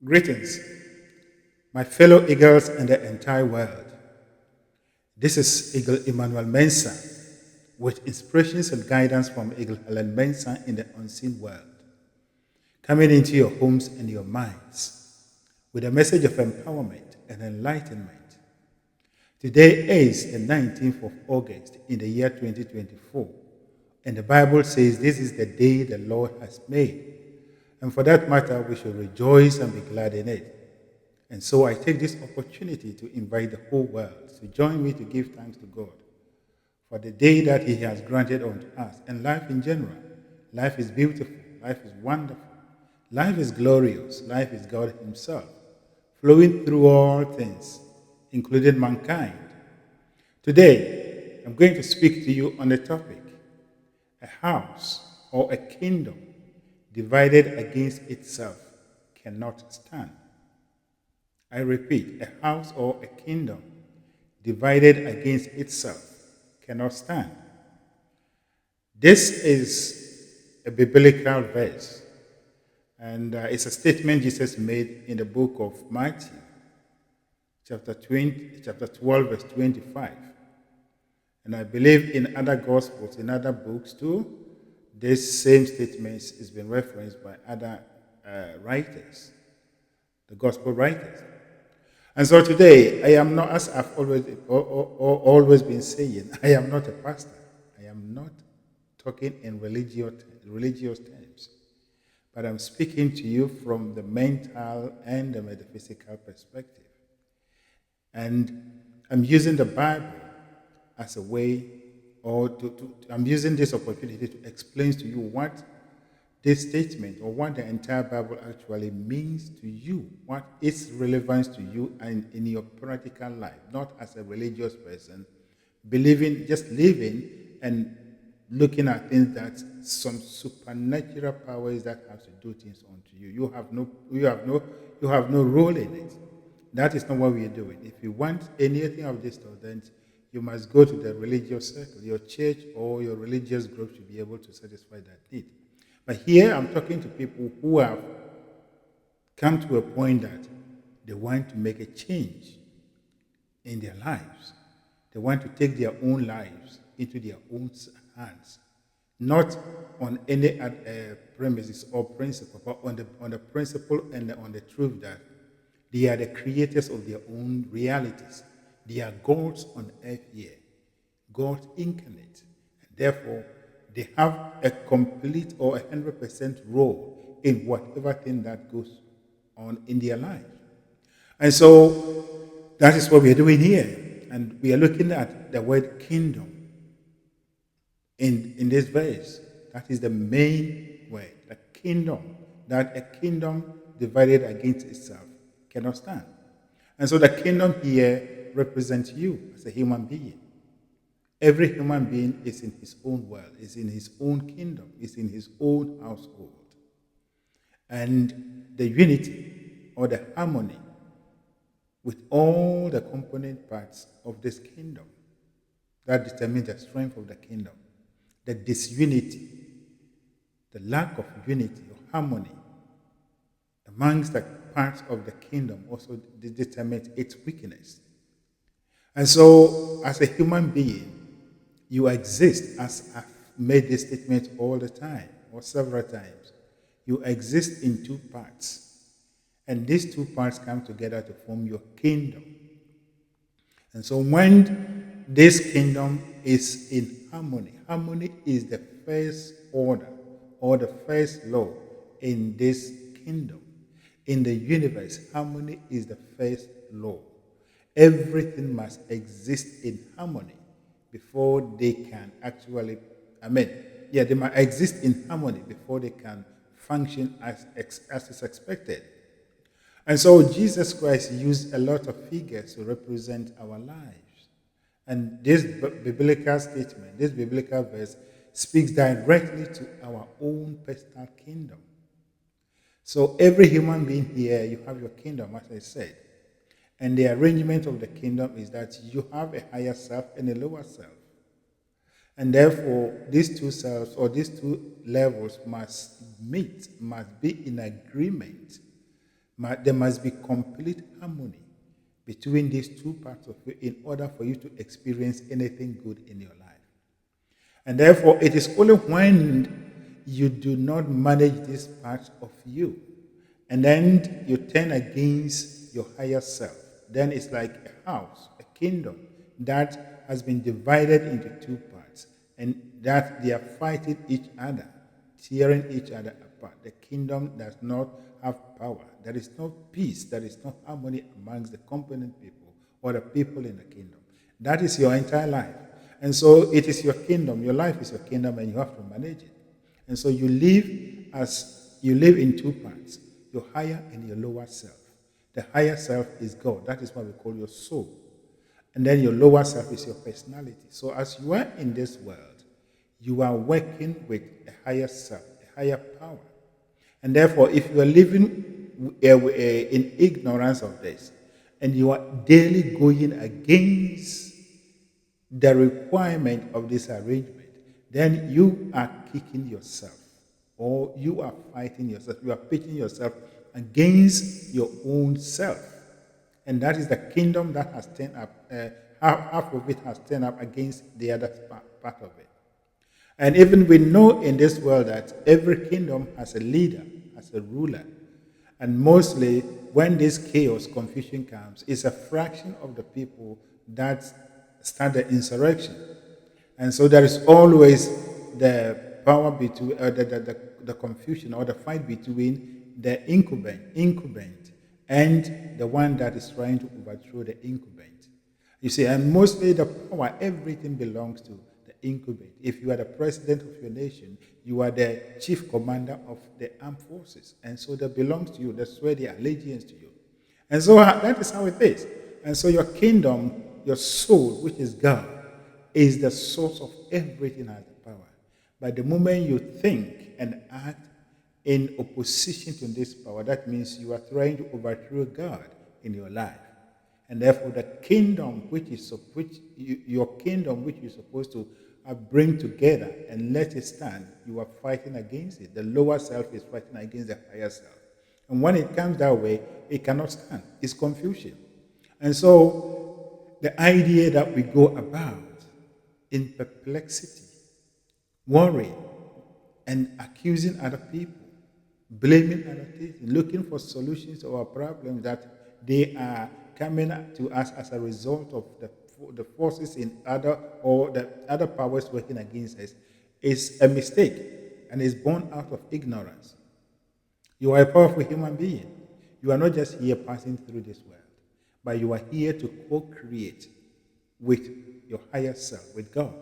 Greetings, my fellow eagles and the entire world. This is Eagle Emmanuel Mensah with inspirations and guidance from Eagle Helen Mensah in the unseen world, coming into your homes and your minds with a message of empowerment and enlightenment. Today is the 19th of August in the year 2024, and the Bible says this is the day the Lord has made. And for that matter, we should rejoice and be glad in it. And so I take this opportunity to invite the whole world to join me to give thanks to God for the day that He has granted unto us and life in general. Life is beautiful. Life is wonderful. Life is glorious. Life is God Himself, flowing through all things, including mankind. Today, I'm going to speak to you on the topic, a house or a kingdom divided against itself cannot stand. I repeat, a house or a kingdom divided against itself cannot stand. This is a biblical verse, and it's a statement Jesus made in the book of Matthew, chapter 12, verse 25. And I believe in other gospels, in other books too, this same statement has been referenced by other writers, the gospel writers. And so today, I am not, as I've always been saying, I am not a pastor. I am not talking in religious terms, but I'm speaking to you from the mental and the metaphysical perspective. And I'm using the Bible as a way, or I'm using this opportunity to explain to you what this statement or what the entire Bible actually means to you, what its relevance to you and in your practical life, not as a religious person, believing, just living and looking at things that some supernatural powers that have to do things unto you. You have no role in it. That is not what we are doing. If you want anything of this stuff, then you must go to the religious circle. Your church or your religious group should be able to satisfy that need. But here I'm talking to people who have come to a point that they want to make a change in their lives. They want to take their own lives into their own hands, not on any premises or principle, but on the principle and on the truth that they are the creators of their own realities. They are gods on earth here, God incarnate. And therefore, they have a complete or 100% role in whatever thing that goes on in their life. And so, that is what we are doing here. And we are looking at the word kingdom in this verse. That is the main word, the kingdom. That a kingdom divided against itself cannot stand. And so the kingdom here represents you as a human being. Every human being is in his own world, is in his own kingdom, is in his own household. And the unity or the harmony with all the component parts of this kingdom, that determines the strength of the kingdom. The disunity, the lack of unity or harmony amongst the parts of the kingdom also determines its weakness. And so, as a human being, you exist, as I've made this statement all the time, or several times. You exist in two parts. And these two parts come together to form your kingdom. And so when this kingdom is in harmony, harmony is the first order or the first law in this kingdom. In the universe, harmony is the first law. Everything must exist in harmony before they can actually, they must exist in harmony before they can function as is expected. And so Jesus Christ used a lot of figures to represent our lives. And this biblical statement, this biblical verse, speaks directly to our own personal kingdom. So every human being here, you have your kingdom, as I said. And the arrangement of the kingdom is that you have a higher self and a lower self. And therefore, these two selves or these two levels must meet, must be in agreement, There must be complete harmony between these two parts of you in order for you to experience anything good in your life. And therefore, it is only when you do not manage this part of you and then you turn against your higher self, then it's like a house, a kingdom that has been divided into two parts and that they are fighting each other, tearing each other apart. The kingdom does not have power. There is no peace. There is no harmony amongst the component people or the people in the kingdom. That is your entire life. And so it is your kingdom. Your life is your kingdom and you have to manage it. And so you live in two parts, your higher and your lower self. The higher self is God. That is what we call your soul. And then your lower self is your personality. So as you are in this world, you are working with a higher self, a higher power. And therefore, if you are living in ignorance of this, and you are daily going against the requirement of this arrangement, then you are kicking yourself, or you are fighting yourself. You are pitching yourself against your own self. And that is the kingdom that has turned up, half of it has turned up against the other part of it. And even we know in this world that every kingdom has a leader, has a ruler. And mostly when this chaos, confusion comes, it's a fraction of the people that start the insurrection. And so there is always the power between, the confusion or the fight between the incumbent and the one that is trying to overthrow the incumbent. You see, and mostly the power, everything belongs to the incumbent. If you are the president of your nation, you are the chief commander of the armed forces. And so that belongs to you. They swear their allegiance to you. And so that is how it is. And so your kingdom, your soul, which is God, is the source of everything has the power. But the moment you think and act in opposition to this power, that means you are trying to overthrow God in your life. And therefore, the kingdom your kingdom which you're supposed to bring together and let it stand, you are fighting against it. The lower self is fighting against the higher self. And when it comes that way, it cannot stand. It's confusion. And so, the idea that we go about in perplexity, worrying, and accusing other people, blaming other people, looking for solutions to our problems that they are coming to us as a result of the forces in other or the other powers working against us is a mistake and is born out of ignorance. You are a powerful human being. You are not just here passing through this world, but you are here to co-create with your higher self, with God.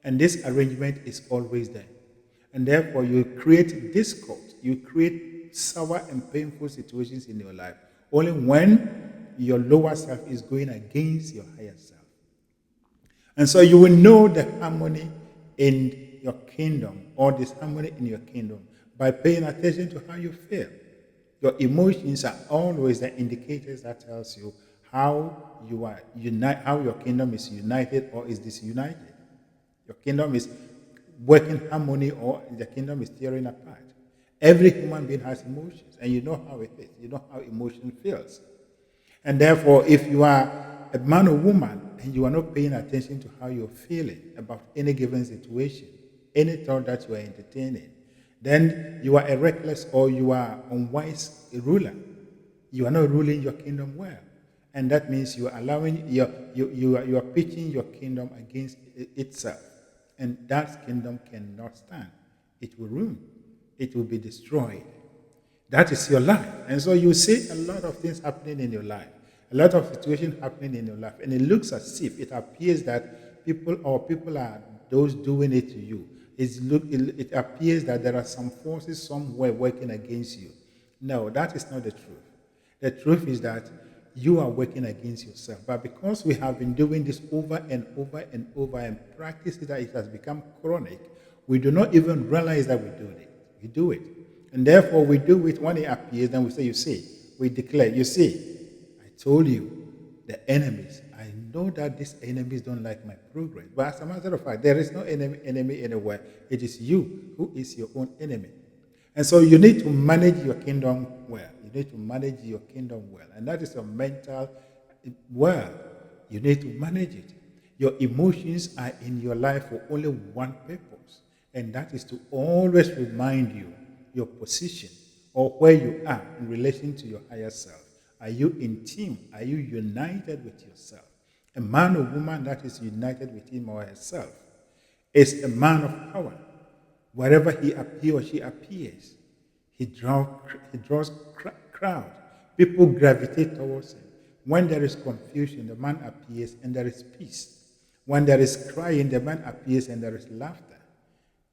And this arrangement is always there. And therefore, you create discord. You create sour and painful situations in your life only when your lower self is going against your higher self. And so you will know the harmony in your kingdom or disharmony in your kingdom by paying attention to how you feel. Your emotions are always the indicators that tells you how you are how your kingdom is united or is disunited. Your kingdom is working harmony or the kingdom is tearing apart. Every human being has emotions, and you know how it is. You know how emotion feels. And therefore, if you are a man or woman and you are not paying attention to how you're feeling about any given situation, any thought that you are entertaining, then you are a reckless or you are unwise ruler. You are not ruling your kingdom well. And that means you are allowing, you are pitching your kingdom against itself. And that kingdom cannot stand. It will ruin. It will be destroyed. That is your life. And so you see a lot of things happening in your life, a lot of situations happening in your life. And it looks as if it appears that people are those doing it to you. It appears that there are some forces somewhere working against you. No, that is not the truth. The truth is that you are working against yourself. But because we have been doing this over and over and over and practice it, that it has become chronic, we do not even realize that we do it. We do it. And therefore, we do it when it appears, then we say, you see, we declare, you see, I told you, the enemies, I know that these enemies don't like my progress. But as a matter of fact, there is no enemy anywhere. It is you who is your own enemy. And so you need to manage your kingdom well. You need to manage your kingdom well. And that is your mental world. You need to manage it. Your emotions are in your life for only one purpose, and that is to always remind you your position or where you are in relation to your higher self. Are you in team? Are you united with yourself? A man or woman that is united with him or herself is a man of power. Wherever he or she appears, he draws crowd. People gravitate towards him. When there is confusion, the man appears and there is peace. When there is crying, the man appears and there is laughter.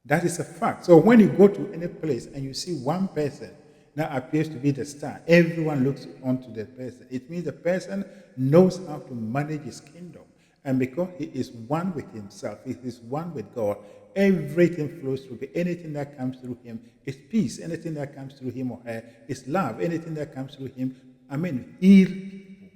That is a fact. So when you go to any place and you see one person that appears to be the star, everyone looks onto the person. It means the person knows how to manage his kingdom. And because he is one with himself, he is one with God, everything flows through him. Anything that comes through him is peace. Anything that comes through him or her is love. Anything that comes through him, heal people,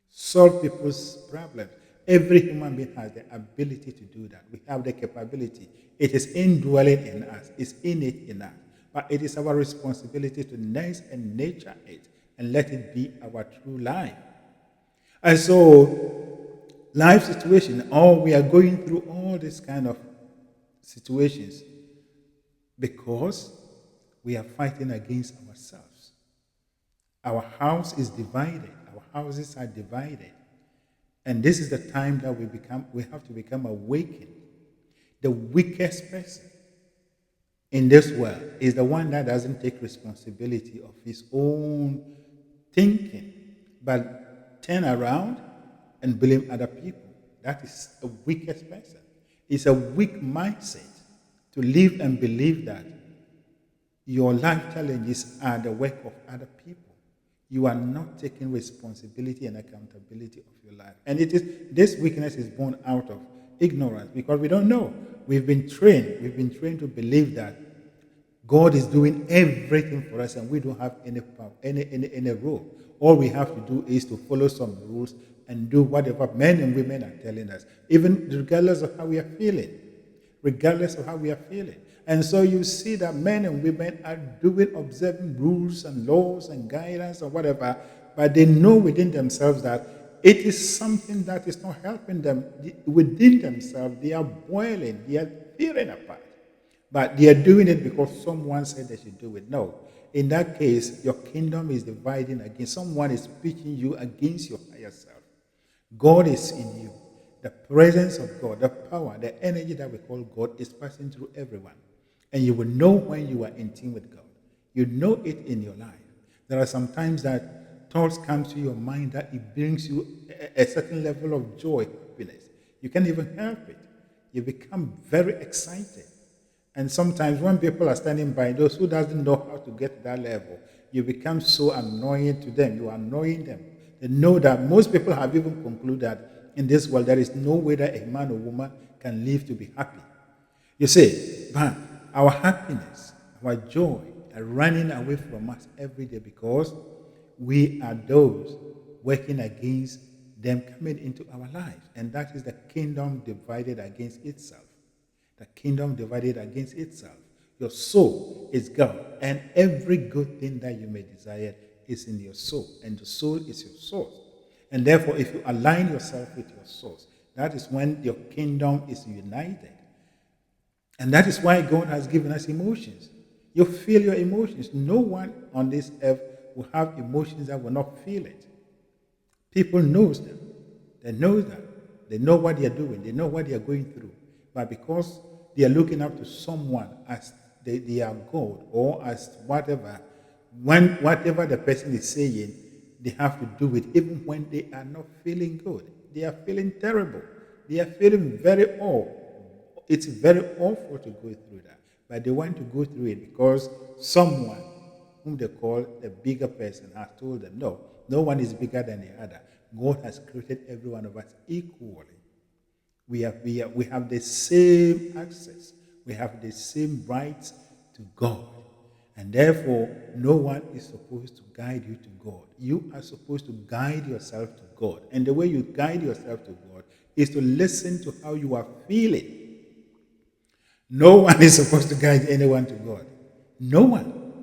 solve people's problems. Every human being has the ability to do that. We have the capability. It is indwelling in us. It's innate in us. But it is our responsibility to nurse and nurture it and let it be our true life. And so, life situation, we are going through all these kind of situations because we are fighting against ourselves. Our house is divided. Our houses are divided. And this is the time that we have to become awakened. The weakest person in this world is the one that doesn't take responsibility of his own thinking, but turn around and blame other people. That is the weakest person. It's a weak mindset to live and believe that your life challenges are the work of other people. You are not taking responsibility and accountability of your life. And this weakness is born out of ignorance because we don't know. We've been trained to believe that God is doing everything for us and we don't have any power, any role. All we have to do is to follow some rules and do whatever men and women are telling us, even regardless of how we are feeling. Regardless of how we are feeling. And so you see that men and women are observing rules and laws and guidance or whatever, but they know within themselves that it is something that is not helping them within themselves. They are boiling, they are tearing apart. But they are doing it because someone said they should do it. No. In that case, your kingdom is dividing against someone is pitching you against your higher self. God is in you. The presence of God, the power, the energy that we call God is passing through everyone. And you will know when you are in tune with God. You know it in your life. There are some times that thoughts come to your mind that it brings you a certain level of joy, happiness. You can't even help it. You become very excited. And sometimes when people are standing by, those who doesn't know how to get to that level, you become so annoying to them. You are annoying them. They know that most people have even concluded that in this world, there is no way that a man or woman can live to be happy. You see, but our happiness, our joy are running away from us every day because we are those working against them coming into our lives. And that is the kingdom divided against itself. The kingdom divided against itself. Your soul is God, and every good thing that you may desire is in your soul, and the soul is your source. And therefore, if you align yourself with your source, that is when your kingdom is united. And that is why God has given us emotions. You feel your emotions. No one on this earth will have emotions that will not feel it. People know them. They know that. They know what they are doing. They know what they are going through. But because they are looking up to someone as they are God or as whatever, whatever the person is saying, they have to do it even when they are not feeling good. They are feeling terrible. They are feeling very awful. It's very awful to go through that. But they want to go through it because someone whom they call the bigger person has told them, no one is bigger than the other. God has created every one of us equally. We have the same access. We have the same rights to God. And therefore, no one is supposed to guide you to God. You are supposed to guide yourself to God. And the way you guide yourself to God is to listen to how you are feeling. No one is supposed to guide anyone to God. No one.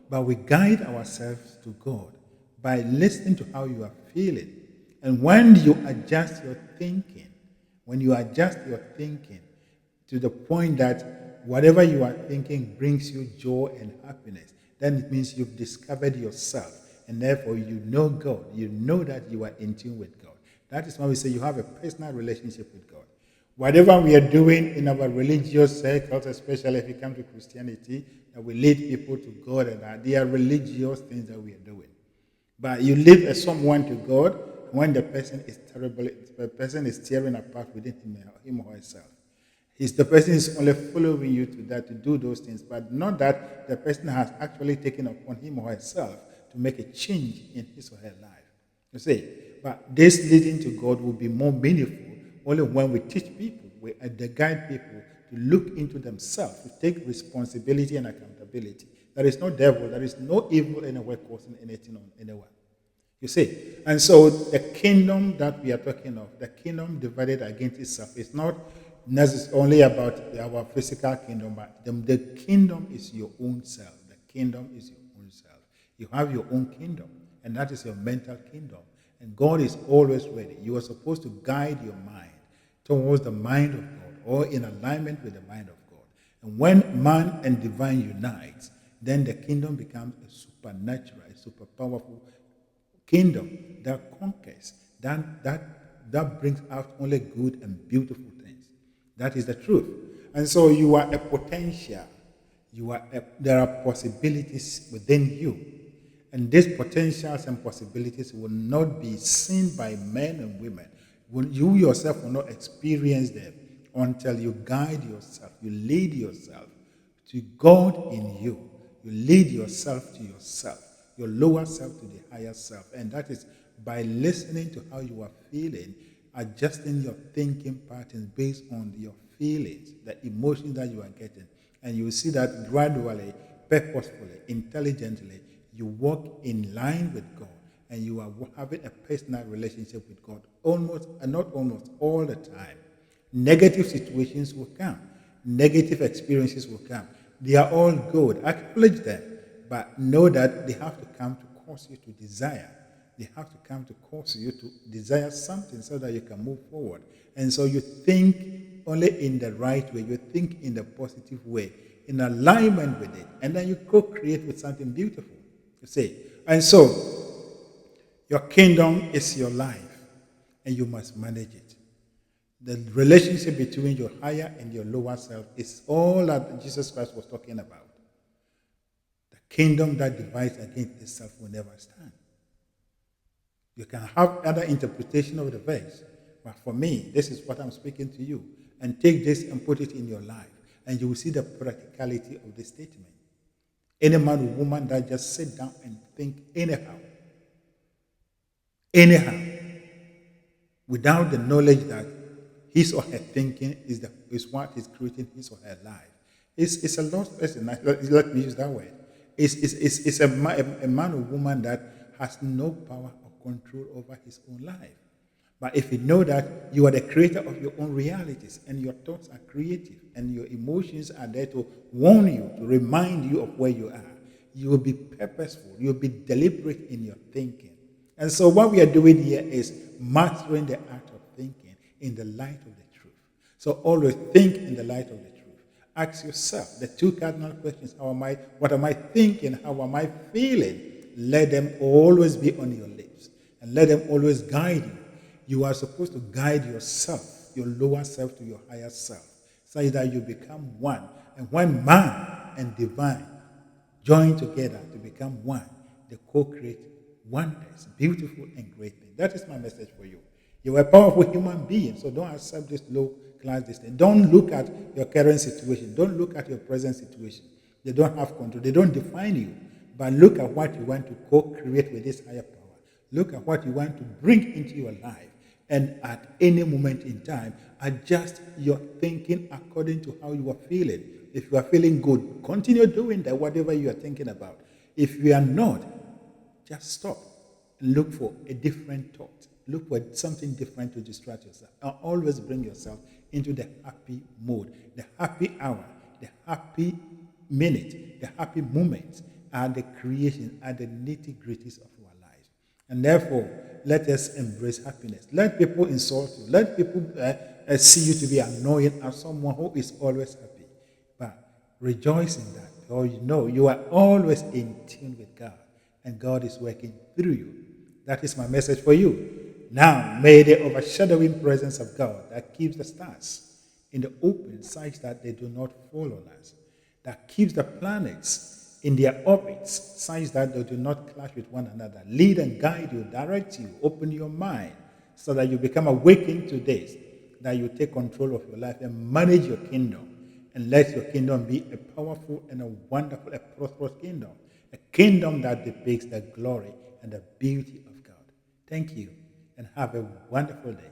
but we guide ourselves to God by listening to how you are feeling. And when you adjust your thinking, when you adjust your thinking to the point that whatever you are thinking brings you joy and happiness, then it means you've discovered yourself. And therefore, you know God. You know that you are in tune with God. That is why we say you have a personal relationship with God. Whatever we are doing in our religious circles, especially if you come to Christianity, that we lead people to God, and they are religious things that we are doing. But you lead someone to God when the person is terrible, the person is tearing apart within him or herself. The person is only following you to that to do those things, but not that the person has actually taken upon him or herself to make a change in his or her life. You see, but this leading to God will be more meaningful only when we teach people, we guide people to look into themselves, to take responsibility and accountability. There is no devil, there is no evil anywhere causing anything on anyone. You see, and so the kingdom that we are talking of, the kingdom divided against itself, is not necessarily about our physical kingdom, but the kingdom is your own self. The kingdom is your own self. You have your own kingdom, and that is your mental kingdom. And God is always ready. You are supposed to guide your mind towards the mind of God, or in alignment with the mind of God. And when man and divine unites, then the kingdom becomes a supernatural, a super powerful kingdom that conquers, that brings out only good and beautiful things. That is the truth. And so you are a potential. There are possibilities within you. And these potentials and possibilities will not be seen by men and women. You yourself will not experience them until you guide yourself, you lead yourself to God in you. You lead yourself to yourself, your lower self to the higher self. And that is by listening to how you are feeling, adjusting your thinking patterns based on your feelings, the emotions that you are getting. And you will see that gradually, purposefully, intelligently, you walk in line with God, and you are having a personal relationship with God almost, and not almost, all the time. Negative situations will come. Negative experiences will come. They are all good. Acknowledge them, but know that they have to come to cause you to desire. They have to come to cause you to desire something so that you can move forward. And so you think only in the right way. You think in the positive way, in alignment with it. And then you co-create with something beautiful. You see? And so, your kingdom is your life, and you must manage it. The relationship between your higher and your lower self is all that Jesus Christ was talking about. The kingdom that divides against itself will never stand. You can have other interpretation of the verse, but for me, this is what I'm speaking to you. And take this and put it in your life, and you will see the practicality of this statement. Any man or woman that just sit down and think anyhow, without the knowledge that his or her thinking is what is creating his or her life. It's a lost person. Let me use that word. It's a man or woman that has no power or control over his own life. But if you know that you are the creator of your own realities, and your thoughts are creative, and your emotions are there to warn you, to remind you of where you are, you will be purposeful, you will be deliberate in your thinking. And so what we are doing here is mastering the art of thinking in the light of the truth. So always think in the light of the truth. Ask yourself the two cardinal questions: what am I thinking? How am I feeling? Let them always be on your lips, and let them always guide you. You are supposed to guide yourself, your lower self to your higher self, so that you become one. And when man and divine join together to become one, they co-create wonders, beautiful and great things. That is my message for you. You are a powerful human being, so don't accept this low class distance. Don't look at your current situation. Don't look at your present situation. They don't have control. They don't define you. But look at what you want to co-create with this higher power. Look at what you want to bring into your life. And at any moment in time, adjust your thinking according to how you are feeling. If you are feeling good, continue doing that, whatever you are thinking about. If you are not, just stop and look for a different thought. Look for something different to distract yourself. And always bring yourself into the happy mode, the happy hour, the happy minute, the happy moment. are the creation, are the nitty-gritties of our lives. And therefore, let us embrace happiness. Let people insult you. Let people see you to be annoying as someone who is always happy. But rejoice in that, because you know you are always in tune with God, and God is working through you. That is my message for you. Now, may the overshadowing presence of God that keeps the stars in the open such that they do not fall on us, that keeps the planets in their orbits such that they do not clash with one another, lead and guide you, direct you, open your mind so that you become awakened to this, that you take control of your life and manage your kingdom, and let your kingdom be a powerful and a wonderful, a prosperous kingdom, a kingdom that depicts the glory and the beauty of God. Thank you, and have a wonderful day.